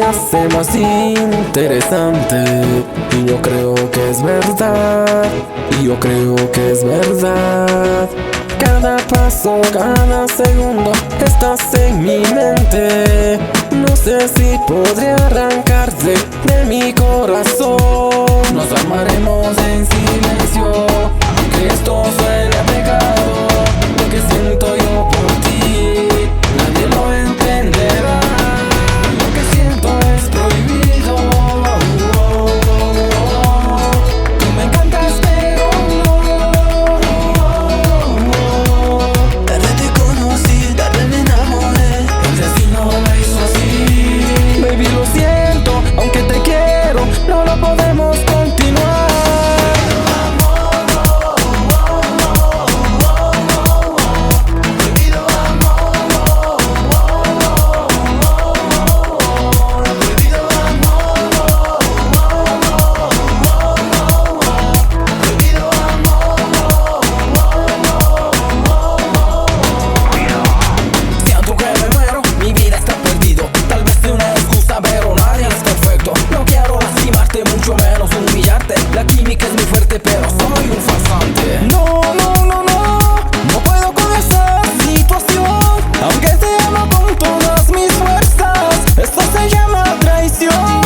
hace más interesante. Y yo creo que es verdad, y yo creo que es verdad. Cada paso, cada segundo estás en mi mente. No sé si podré arrancarte de mi corazón. Nos amaremos en silencio, aunque esto suene a pecado. Lo que siento yo por ti, nadie lo entenderá. Lo que siento es prohibido. Tú me encantas pero no. Tarde te conocí, tarde me enamoré. El destino me hizo así. Baby, lo siento, aunque te quiero, no lo podemos continuar. Mucho menos humillarte. La química es muy fuerte, pero soy un farsante. No, no, no, no, no puedo con esa situación. Aunque te amo con todas mis fuerzas, esto se llama traición.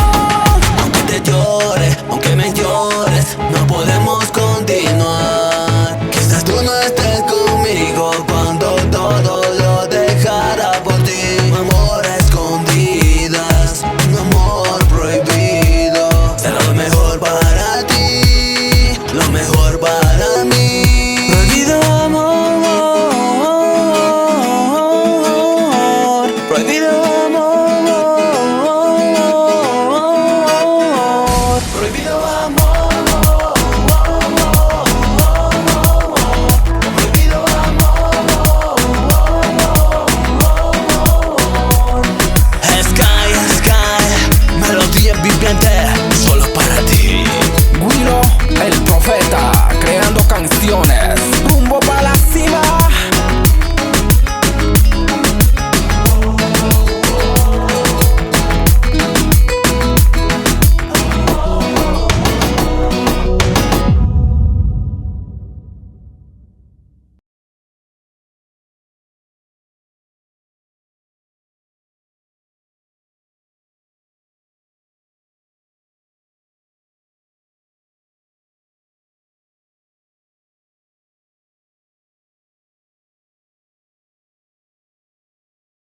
Aunque te llore, aunque me llores, no podemos continuar. Quizás tú no estés conmigo cuando todo lo dejara por ti. Un amor a escondidas, un amor prohibido. Será lo mejor para ti, lo mejor para